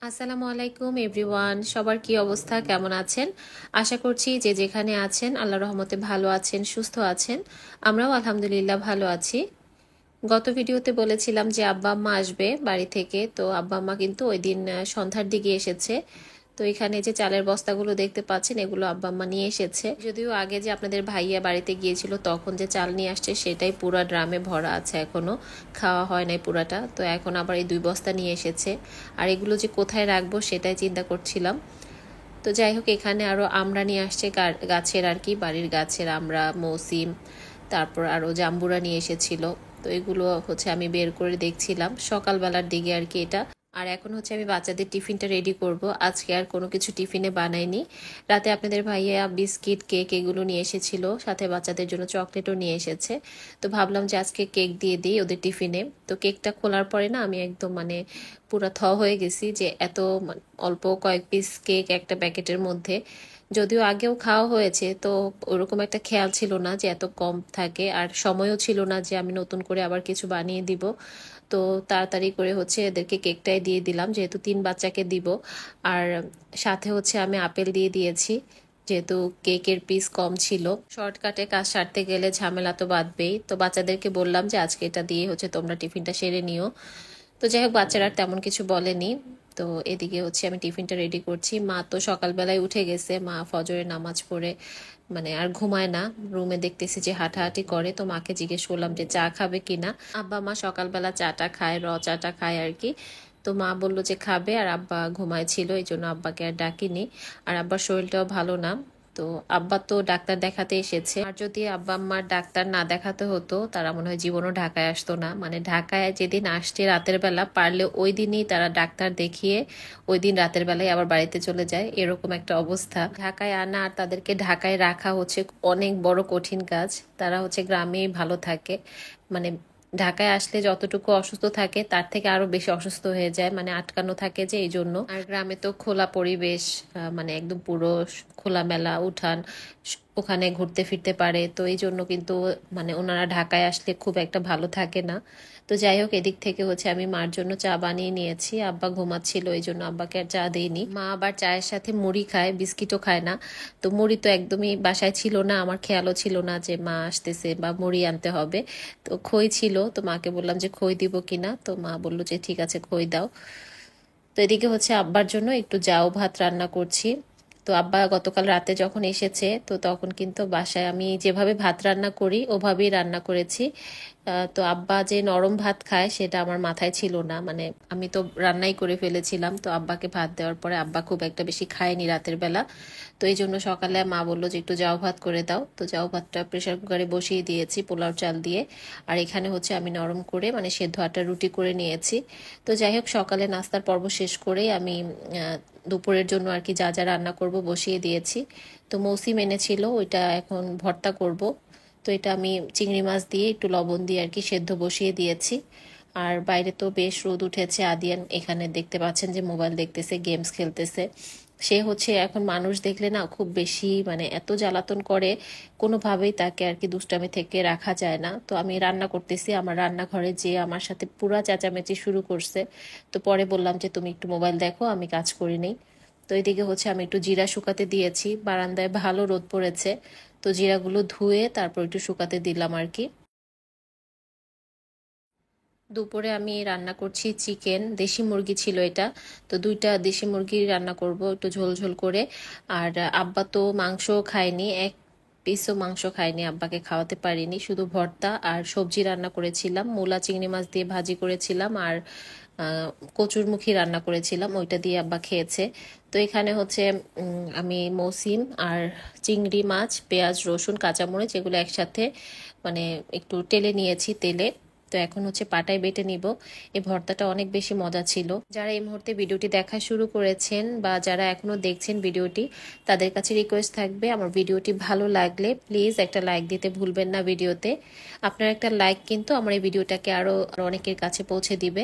আসসালামু আলাইকুম এভরিওয়ান, সবার কি অবস্থা, কেমন আছেন? আশা করছি যে যেখানে আছেন আল্লাহর রহমতে ভালো আছেন, সুস্থ আছেন। আমরাও আলহামদুলিল্লাহ ভালো আছি। গত ভিডিওতে বলেছিলাম যে আব্বা আম্মা আসবে বাড়ি থেকে, তো আব্বা আম্মা কিন্তু ওই দিন সন্ধ্যার দিকে এসেছে। তো এখানে যে চালের বস্তাগুলো দেখতে পাচ্ছেন এগুলো আব্বা আম্মা নিয়ে এসেছে। যদিও আগে যে আপনাদের ভাইয়া বাড়িতে গিয়েছিল তখন যে চাল নিয়ে আসছে সেটাই পুরা ড্রামে ভরা আছে, এখনো খাওয়া হয় নাই পুরাটা। তো এখন আবার এই 2 বস্তা নিয়ে এসেছে, আর এগুলো যে কোথায় রাখবো সেটাই চিন্তা করছিলাম। তো যাই হোক, এখানে আরও আমড়া নিয়ে আসছে গাছের, আর কি বাড়ির গাছের আমড়া, মৌসিম, তারপর আরও জাম্বুরা নিয়ে এসেছিল। তো এগুলো হচ্ছে আমি বের করে দেখছিলাম সকালবেলার দিকে আর কি এটা। আর এখন হচ্ছে আমি বাচ্চাদের টিফিনটা রেডি করব। আজকে আর কোনো কিছু টিফিনে বানাইনি। রাতে আপনাদের ভাইয়া বিস্কিট, কেক এগুলো নিয়ে এসেছিল, সাথে বাচ্চাদের জন্য চকলেটও নিয়ে এসেছে। তো ভাবলাম যে আজকে কেক দিয়ে দিই ওদের টিফিনে। তো কেকটা খোলার পরে না আমি একদম পুরা হয়ে গেছি যে এত অল্প কয়েক পিস কেক একটা প্যাকেটের মধ্যে। যদিও আগেও খাওয়া হয়েছে, তো ওরকম একটা খেয়াল ছিল না যে এত কম থাকে, আর সময়ও ছিল না যে আমি নতুন করে আবার কিছু বানিয়ে দিব। তো তাড়াতাড়ি করে হচ্ছে এদেরকে কেকটাই দিয়ে দিলাম, যেহেতু 3 বাচ্চাকে দিব। আর সাথে হচ্ছে আমি আপেল দিয়ে দিয়েছি, যেহেতু কেকের পিস কম ছিল। শর্টকাটে কাজ সারতে গেলে ঝামেলা তো বাঁধবেই। তো বাচ্চাদেরকে বললাম যে আজকে এটা দিয়ে হচ্ছে তোমরা টিফিনটা সেরে নিও। তো যাই হোক, বাচ্চারা আর তেমন কিছু বলেনি। তো এদিকে হচ্ছে আমি টিফিনটা রেডি করছি। মা তো সকালবেলায় উঠে গেছে, মা ফজরের নামাজ পড়ে আর ঘুমায় না, রুমে দেখতেছি যে হাঁটাহাঁটি করে। তো মাকে জিজ্ঞেস করলাম যে চা খাবে কিনা। আব্বা মা সকালবেলা চাটা খায়, চাটা খায় আর কি। তো মা বললো যে খাবে, আর আব্বা ঘুমায় ছিল, এই জন্য আব্বাকে আর ডাকিনি। আর আব্বার শরীরটাও ভালো না। তো আব্বা তো ডাক্তার দেখাতে এসেছে, আর যদি আব্বা আম্মার ডাক্তার না দেখাতে হতো তারা মনে হয় জীবনও ঢাকায় আসতো না। ঢাকায় যেদিন আসছে রাতের বেলা, পারলে ওই দিনই তারা ডাক্তার দেখিয়ে ওই দিন রাতের বেলায় আবার বাড়িতে চলে যায়, এরকম একটা অবস্থা। ঢাকায় আনা আর তাদেরকে ঢাকায় রাখা হচ্ছে অনেক বড় কঠিন কাজ। তারা হচ্ছে গ্রামেই ভালো থাকে। মানে ঢাকায় আসলে যতটুকু অসুস্থ থাকে তার থেকে আরো বেশি অসুস্থ হয়ে যায়, আটকানো থাকে যে, এই জন্য। আর গ্রামে তো খোলা পরিবেশ, একদম পুরো খোলামেলা উঠান, ওখানে ঘুরতে ফিরতে পারে। তো এই জন্য কিন্তু ওনারা ঢাকায় আসলে খুব একটা ভালো থাকে না। তো যাই হোক, এদিক থেকে হচ্ছে আমি মার জন্য চা বানিয়ে নিয়েছি। আব্বা ঘুমাচ্ছিল, এই জন্য আব্বাকে আর চা দিইনি। মা আবার চায়ের সাথে মুড়ি খায়, বিস্কিটও খায় না। তো মুড়ি তো একদমই বাসায় ছিল না, আমার খেয়ালও ছিল না যে মা আসতেছে বা মুড়ি আনতে হবে। তো খই ছিল, তো মাকে বললাম যে খই দিব কিনা, তো মা বললো যে ঠিক আছে খই দাও। তো এদিকে হচ্ছে আব্বার জন্য একটু জাউ ভাত রান্না করছি। তো আব্বা গতকাল রাতে যখন এসেছে, তো তখন কিন্তু বাসায় আমি যেভাবে ভাত রান্না করি ওভাবেই রান্না করেছি। তো আব্বা যে নরম ভাত খায় সেটা আমার মাথায় ছিল না, আমি তো রান্নাই করে ফেলেছিলাম। তো আব্বাকে ভাত দেওয়ার পরে আব্বা খুব একটা বেশি খায়নি রাতের বেলা। তো এই জন্য সকালে মা বললো যে একটু জাউ ভাত করে দাও। তো জাউ ভাতটা প্রেশার কুকারে বসিয়ে দিয়েছি পোলাও চাল দিয়ে। আর এখানে হচ্ছে আমি নরম করে সেদ্ধ আটা রুটি করে নিয়েছি। তো যাই হোক, সকালে নাস্তার পর্ব শেষ করেই আমি দুপুরের জন্য আর কি যা যা রান্না করব বসিয়ে দিয়েছি। তো মৌসিম এনেছিল, ওইটা এখন ভর্তা করব। তো এটা আমি চিংড়ি মাছ দিয়ে একটু লবণ দিয়ে আর কি সেদ্ধ বসিয়ে দিয়েছি। আর বাইরে তো বেশ রোদ উঠেছে। আদিয়ান এখানে দেখতে পাচ্ছেন যে মোবাইল দেখতেছে, গেমস খেলতেছে। সে হচ্ছে এখন মানুষ দেখলে না খুব বেশি এত জ্বালাতন করে, কোনোভাবেই তাকে আর কি দুষ্টামি থেকে রাখা যায় না। তো আমি রান্না করতেছি, আমার রান্নাঘরে যে আমার সাথে পুরা চেঁচামেচি শুরু করছে। তো পরে বললাম যে তুমি একটু মোবাইল দেখো, আমি কাজ করি নেই। তো এদিকে হচ্ছে আমি একটু জিরা শুকাতে দিয়েছি, বারান্দায় ভালো রোদ পড়েছে। তো জিরাগুলো ধুয়ে তারপর একটু শুকাতে দিলাম আর কি। দুপুরে আমি রান্না করছি চিকেন, দেশি মুরগি ছিল এটা। তো 2টা দেশি মুরগি রান্না করব একটু ঝোল ঝোল করে। আর আব্বা তো মাংস খায়নি, এক পিসও মাংস খায়নি, আব্বাকে খাওয়াতে পারিনি। শুধু ভর্তা আর সবজি রান্না করেছিলাম, মূলা চিংড়ি মাছ দিয়ে ভাজি করেছিলাম, আর কচুরমুখী রান্না করেছিলাম, ওইটা দিয়ে আব্বা খেয়েছে। তো এখানে হচ্ছে আমি মৌসিম আর চিংড়ি মাছ, পেঁয়াজ, রসুন, কাঁচামরিচ এগুলো একসাথে মানে একটু টেলে নিয়েছি তেলে। তো এখন হচ্ছে পাটায় বেটে নিব। এই ভর্তাটা অনেক বেশি মজা ছিল। যারা এই মুহূর্তে ভিডিওটি দেখা শুরু করেছেন বা যারা এখনো দেখছেন ভিডিওটি, তাদের কাছে রিকোয়েস্ট থাকবে আমার ভিডিওটি ভালো লাগলে প্লিজ একটা লাইক দিতে ভুলবেন না ভিডিওতে। আপনার একটা লাইক কিন্তু আমার এই ভিডিওটাকে আরো অনেকের কাছে পৌঁছে দিবে।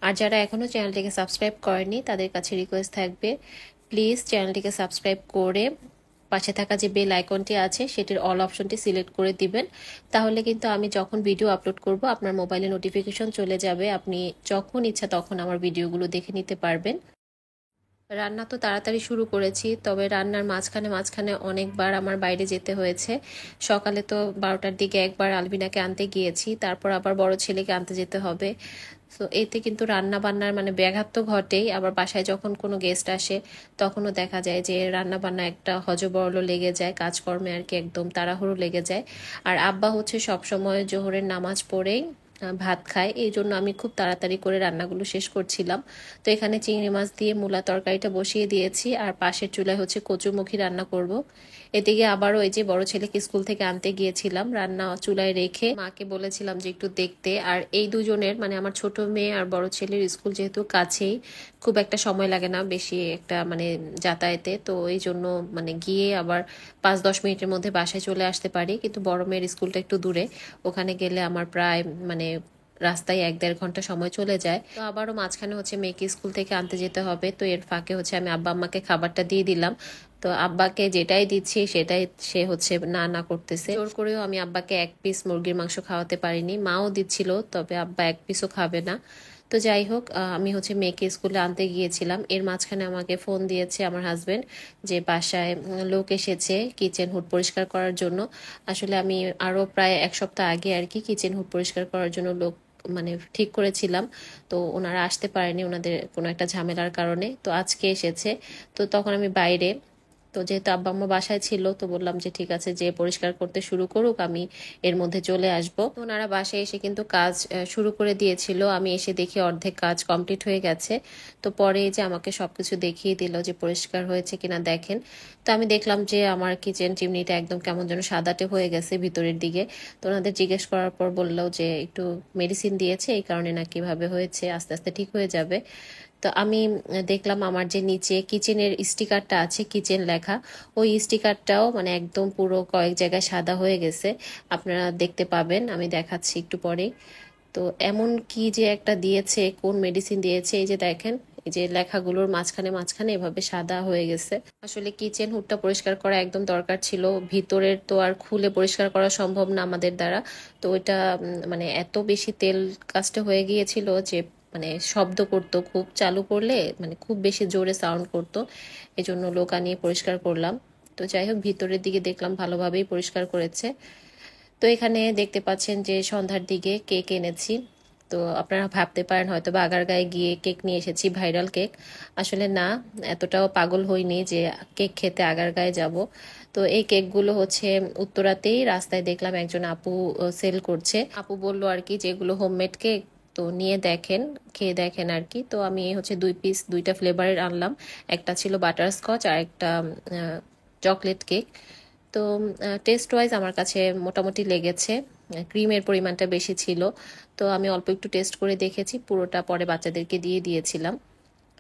আর যারা এখনো চ্যানেলটিকে সাবস্ক্রাইব করেনি তাদের কাছে রিকোয়েস্ট থাকবে প্লিজ চ্যানেলটিকে সাবস্ক্রাইব করে পাশে থাকা যে বেল আইকনটি আছে সেটির অল অপশনটি সিলেক্ট করে দিবেন। তাহলে কিন্তু আমি যখন ভিডিও আপলোড করব আপনার মোবাইলে নোটিফিকেশন চলে যাবে, আপনি যখন ইচ্ছা তখন আমার ভিডিওগুলো দেখে নিতে পারবেন। রান্না তো তাড়াতাড়ি শুরু করেছি, তবে রান্নার মাঝখানে মাঝখানে অনেকবার আমার বাইরে যেতে হয়েছে। সকালে তো 12টার দিকে একবার আলবিনাকে আনতে গিয়েছি, তারপর আবার বড় ছেলেকে আনতে যেতে হবে। তো এতে কিন্তু রান্না বান্নার মানে ব্যাঘাত তো ঘটেই। আবার বাসায় যখন কোনো গেস্ট আসে তখনও দেখা যায় যে রান্না বান্না একটা হযবরল লেগে যায়, কাজকর্মে আর কি একদম তাড়াহুড়ো লেগে যায়। আর আব্বা হচ্ছে সবসময় জোহরের নামাজ পড়েই ভাত খায়, এই জন্য আমি খুব তাড়াতাড়ি করে রান্নাগুলো শেষ করছিলাম। তো এখানে চিংড়ি মাছ দিয়ে মূলা তরকারিটা বসিয়ে দিয়েছি, আর পাশের চুলায় হচ্ছে কচুরমুখী রান্না করব। এদিকে আবারও এই যে বড় ছেলেকে স্কুল থেকে আনতে গিয়েছিলাম, রান্না চুলায় রেখে মাকে বলেছিলাম যে একটু দেখতে। আর এই দুজনের মানে আমার ছোট মেয়ে আর বড় ছেলের স্কুল যেহেতু কাছেই, খুব একটা সময় লাগে না বেশি একটা মানে যাতায়াতে, তো এই জন্য মানে গিয়ে আবার 5-10 মিনিটের মধ্যে বাসায় চলে আসতে পারি। কিন্তু বড় মেয়ের স্কুলটা একটু দূরে, ওখানে গেলে আমার প্রায় মানে রাস্তায় 1-1.5 ঘন্টা সময় চলে যায়। তো আবারও মাঝখানে হচ্ছে মেয়েকে স্কুল থেকে আনতে যেতে হবে, তো এর ফাঁকে হচ্ছে আমি আব্বা আম্মাকে খাবারটা দিয়ে দিলাম। তো আব্বাকে যেটাই দিচ্ছি সেটাই সে হচ্ছে না না করতেছে। জোর করেও আমি আব্বাকে 1 পিস মুরগির মাংস খাওয়াতে পারিনি, মাও দিচ্ছিল তবে আব্বা 1 পিসও খাবে না। তো যাই হোক, আমি হচ্ছে মেয়েকে স্কুলে আনতে গিয়েছিলাম, এর মাঝখানে আমাকে ফোন দিয়েছে আমার হাজবেন্ড যে বাসায় লোক এসেছে কিচেন হুড পরিষ্কার করার জন্য। আসলে আমি আরো প্রায় 1 সপ্তাহ আগে আর কি কিচেন হুড পরিষ্কার করার জন্য লোক মানে ঠিক করেছিলাম। তো ওনারা আসতে পারেনি ওনাদের কোনো একটা ঝামেলার কারণে, তো আজকে এসেছে। তো তখন আমি বাইরে, তো যেহেতু আব্বা আম্মা বাসায় ছিল তো বললাম যে ঠিক আছে, যে পরিষ্কার করতে শুরু করুক, আমি এর মধ্যে চলে আসব। তো ওনারা বাসায় এসে কিন্তু কাজ শুরু করে দিয়েছিল, আমি এসে দেখি অর্ধেক কাজ কমপ্লিট হয়ে গেছে। তো পরে যে আমাকে সবকিছু দেখিয়ে দিল যে পরিষ্কার হয়েছে কিনা দেখেন। তো আমি দেখলাম যে আমার কিচেন চিমনিটা একদম কেমন যেন সাদাটে হয়ে গেছে ভিতরের দিকে। তো ওনাদের জিজ্ঞেস করার পর বললো যে একটু মেডিসিন দিয়েছে, এই কারণে নাকি ভাবে হয়েছে, আস্তে আস্তে ঠিক হয়ে যাবে। তো আমি দেখলাম আমার যে নিচে কিচেনের স্টিকারটা আছে, কিচেন লেখা, ওই স্টিকারটাও মানে একদম পুরো কয়েক জায়গায় সাদা হয়ে গেছে। আপনারা দেখতে পাবেন, আমি দেখাচ্ছি একটু পরেই। তো এমন কি যে একটা দিয়েছে, কোন মেডিসিন দিয়েছে, এই যে দেখেন এই যে লেখাগুলোর মাঝখানে মাঝখানে এভাবে সাদা হয়ে গেছে। আসলে কিচেন হুডটা পরিষ্কার করা একদম দরকার ছিল, ভিতরের তো আর খুলে পরিষ্কার করা সম্ভব না আমাদের দ্বারা। তো ওইটা মানে এত বেশি তেল কাজটা হয়ে গিয়েছিল যে মানে শব্দ করতো, খুব চালু করলে মানে খুব বেশি জোরে সাউন্ড করতো, এই জন্য লোক আনিয়ে পরিষ্কার করলাম। তো যাই হোক, ভিতরের দিকে দেখলাম ভালোভাবেই পরিষ্কার করেছে। তো এখানে দেখতে পাচ্ছেন যে সন্ধ্যার দিকে কেক এনেছি। তো আপনারা ভাবতে পারেন হয়তো বা আগারগাঁয়ে গিয়ে কেক নিয়ে এসেছি, ভাইরাল কেক। আসলে না, এতটাও পাগল হইনি যে কেক খেতে আগারগাঁয়ে যাব। তো এই কেকগুলো হচ্ছে উত্তরাতেই রাস্তায় দেখলাম একজন আপু সেল করছে। আপু বললো আর কি যেগুলো হোমমেড কেক, তো নিয়ে দেখেন, খেয়ে দেখেন আর কি। তো আমি হচ্ছে 2 পিস 2টা ফ্লেভারের আনলাম, একটা ছিল বাটারস্কচ আর একটা চকলেট কেক। তো টেস্ট ওয়াইজ আমার কাছে মোটামুটি লেগেছে, ক্রিমের পরিমাণটা বেশি ছিল। তো আমি অল্প একটু টেস্ট করে দেখেছি, পুরোটা পরে বাচ্চাদেরকে দিয়ে দিয়েছিলাম।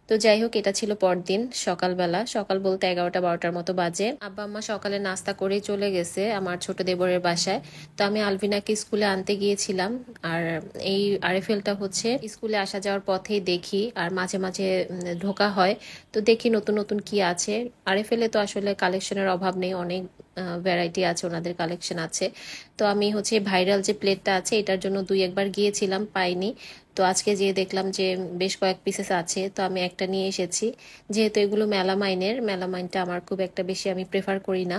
তো যাই হোক, এটা ছিল পরদিন সকালবেলা, সকাল বলতে 11টা-12টার মতো বাজে। আব্বা আম্মা সকালে নাস্তা করেই চলে গেছে আমার ছোট দেবরের বাসায়। তো আমি আলভিনাকে স্কুলে আনতে গিয়েছিলাম। আর এই আরএফএলটা হচ্ছে স্কুলে আসা যাওয়ার পথেই দেখি, আর মাঝে মাঝে ঢোকা হয়। তো দেখি নতুন নতুন কি আছে। আরএফএলে তো আসলে কালেকশনের অভাব নেই, অনেক ভ্যারাইটি আছে, ওনাদের কালেকশন আছে। তো আমি হচ্ছে ভাইরাল যে প্লেটটা আছে এটার জন্য 2-1বার গিয়েছিলাম, পাইনি। তো আজকে যেয়ে দেখলাম যে বেশ কয়েক পিসেস আছে, তো আমি একটা নিয়ে এসেছি। যেহেতু এগুলো মেলামাইনের, মেলামাইনটা আমার খুব একটা বেশি আমি প্রেফার করি না,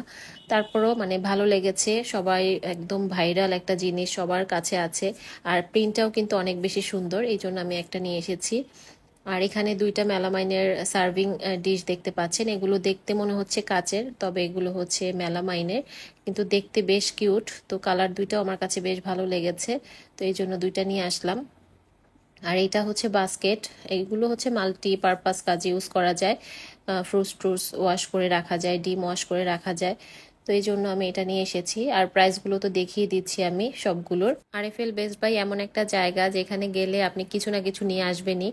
তারপরও মানে ভালো লেগেছে। সবাই একদম ভাইরাল একটা জিনিস সবার কাছে আছে, আর প্রিন্টটাও কিন্তু অনেক বেশি সুন্দর, এই জন্য আমি একটা নিয়ে এসেছি। আর এখানে 2টা মেলামাইনের সার্ভিং ডিশ দেখতে পাচ্ছেন, এগুলো দেখতে মনে হচ্ছে কাচের, তবে এগুলো হচ্ছে মেলামাইনের, কিন্তু দেখতে বেশ কিউট। তো কালার 2টাও আমার কাছে বেশ ভালো লেগেছে, তো এই জন্য 2টা নিয়ে আসলাম। আর এইটা হচ্ছে বাস্কেট, এইগুলো হচ্ছে মাল্টি পারপাস কাজে ইউজ করা যায়, ফ্রুটস ট্রুটস ওয়াশ করে রাখা যায়, ডিম ওয়াশ করে রাখা যায়। তো এই জন্য আমি এটা নিয়ে এসেছি, আর প্রাইসগুলো তো দেখিয়ে দিচ্ছি আমি সবগুলোর। আরএফএল বেস্ট বাই এমন একটা জায়গা যেখানে গেলে আপনি কিছু না কিছু নিয়ে আসবেনই।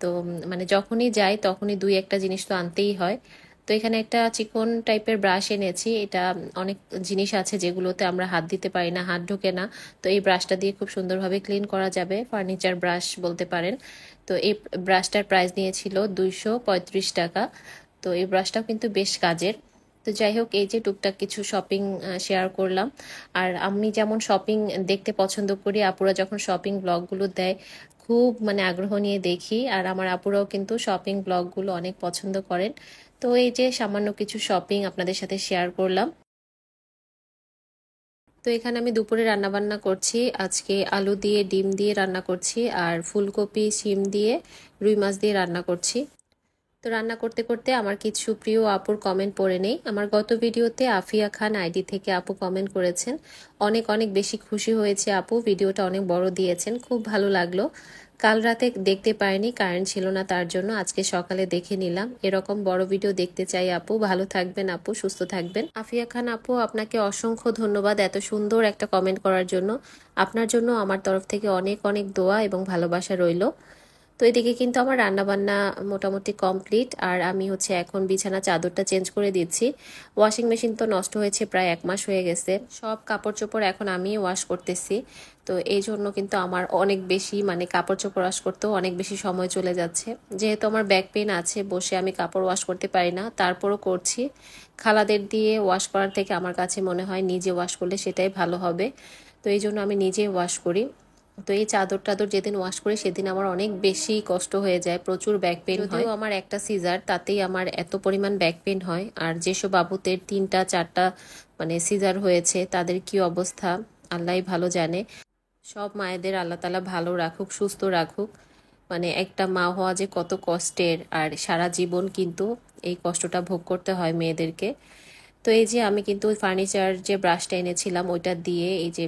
তো মানে যখনই যাই তখনই 2-1টা জিনিস তো আনতেই হয়। তো এখানে একটা চিকন টাইপের ব্রাশ এনেছি, এটা অনেক জিনিস আছে যেগুলোতে আমরা হাত দিতে পারি না, হাত ঢোকে না। তো এই ব্রাশটা দিয়ে খুব সুন্দরভাবে ক্লিন করা যাবে, ফার্নিচার ব্রাশ বলতে পারেন। তো এই ব্রাশটার প্রাইস নিয়েছিল 235 টাকা। তো এই ব্রাশটাও কিন্তু বেশ কাজের। তো যাই হোক, এই যে টুকটাক কিছু শপিং শেয়ার করলাম। আর আমি যেমন শপিং দেখতে পছন্দ করি, আপুরা যখন শপিং ব্লগগুলো দেয় খুব মানে আগ্রহ নিয়ে দেখি। আর আমার আপুরাও কিন্তু শপিং ব্লগগুলো অনেক পছন্দ করেন। তো এই যে সামান্য কিছু শপিং আপনাদের সাথে শেয়ার করলাম। তো এখানে আমি দুপুরে রান্নাবান্না করছি। আজকে আলু দিয়ে ডিম দিয়ে রান্না করছি, আর ফুলকপি শিম দিয়ে রুই মাছ দিয়ে রান্না করছি। তো রান্না করতে করতে আমার কিছু প্রিয় আপুর কমেন্ট পড়ে নেই। আমার গত ভিডিওতে আফিয়া খান আইডি থেকে আপু কমেন্ট করেছেন, অনেক অনেক বেশি খুশি হয়েছে আপু, ভিডিওটা অনেক বড় দিয়েছেন, খুব ভালো লাগলো। কাল রাতে দেখতে পাইনি, কারেন্ট ছিল না, তার জন্য আজকে সকালে দেখে নিলাম। এরকম বড় ভিডিও দেখতে চাই আপু। ভালো থাকবেন আপু, সুস্থ থাকবেন। আফিয়া খান আপু, আপনাকে অসংখ্য ধন্যবাদ এত সুন্দর একটা কমেন্ট করার জন্য। আপনার জন্য আমার তরফ থেকে অনেক অনেক দোয়া এবং ভালোবাসা রইল। তো এদিকে কিন্তু আমার রান্না বান্না মোটামুটি কমপ্লিট, আর আমি হচ্ছে এখন বিছানা চাদরটা চেঞ্জ করে দিচ্ছি। ওয়াশিং মেশিন তো নষ্ট হয়েছে, প্রায় 1 মাস হয়ে গেছে। সব কাপড় চোপড় এখন আমি ওয়াশ করতেছি। তো এই জন্য কিন্তু আমার অনেক বেশি মানে কাপড় চোপড় ওয়াশ করতেও অনেক বেশি সময় চলে যাচ্ছে। যেহেতু আমার ব্যাক পেন আছে, বসে আমি কাপড় ওয়াশ করতে পারি না, তারপরও করছি। খালাদের দিয়ে ওয়াশ করার থেকে আমার কাছে মনে হয় নিজে ওয়াশ করলে সেটাই ভালো হবে। তো এই জন্য আমি নিজেই ওয়াশ করি। তো এই চাদর টাদর যেদিন ওয়াশ করি সেদিন আমার অনেক বেশি কষ্ট হয়ে যায়, প্রচুর ব্যাক পেন হয়। যদিও আমার একটা সিজার, তাতেই আমার এত পরিমাণ ব্যাক পেন হয়। আর যেসব বাবুদের 3টা 4টা মানে সিজার হয়েছে, তাদের কি অবস্থা আল্লাহই ভালো জানে। সব মায়েদের আল্লাহ তাআলা ভালো রাখুক, সুস্থ রাখুক। মানে একটা মা হওয়া যে কত কষ্টের, আর সারা জীবন কিন্তু এই কষ্টটা ভোগ করতে হয় মেয়েদেরকে। তো এই যে আমি কিন্তু ফার্নিচার যে ব্রাশটা এনেছিলাম ওইটা দিয়ে এই যে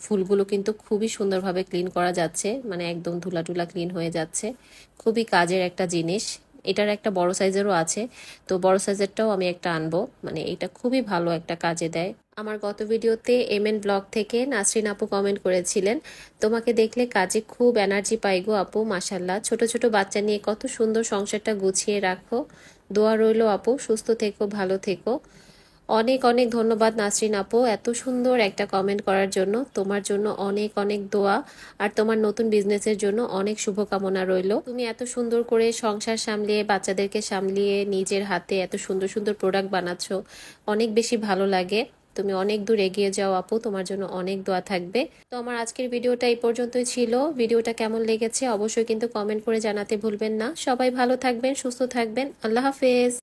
ফুলগুলো কিন্তু খুবই সুন্দরভাবে ক্লিন করা যাচ্ছে, মানে একদম ধুলা টুলা ক্লিন হয়ে যাচ্ছে। খুবই কাজের একটা জিনিস। এটার একটা বড় সাইজেরও আছে, তো বড় সাইজেরটাও আমি একটা আনবো। মানে এটা খুবই ভালো একটা কাজে দেয়। আমার গত ভিডিওতে এমএন ব্লগ থেকে নাসরিন আপু কমেন্ট করেছিলেন, তোমাকে দেখলে কাজে খুব এনার্জি পাই গো আপু, মাশাল্লাহ। ছোট ছোট বাচ্চা নিয়ে কত সুন্দর সংসারটা গুছিয়ে রাখো। দোয়া রইলো আপু, সুস্থ থেকো, ভালো থেকো। অনেক অনেক ধন্যবাদ নাসরিন আপু এত সুন্দর একটা কমেন্ট করার জন্য। তোমার জন্য অনেক অনেক দোয়া, আর তোমার নতুন বিজনেসের জন্য অনেক শুভকামনা রইল। তুমি এত সুন্দর করে সংসার সামলিয়ে, বাচ্চাদেরকে সামলিয়ে, নিজের হাতে এত সুন্দর সুন্দর প্রোডাক্ট বানাচ্ছ, অনেক বেশি ভালো লাগে। তুমি অনেক দূর এগিয়ে যাও আপু, তোমার জন্য অনেক দোয়া থাকবে। তো আমার আজকের ভিডিওটা এই পর্যন্তই ছিল। ভিডিওটা কেমন লেগেছে অবশ্যই কিন্তু কমেন্ট করে জানাতে ভুলবেন না। সবাই ভালো থাকবেন, সুস্থ থাকবেন। আল্লাহ হাফেজ।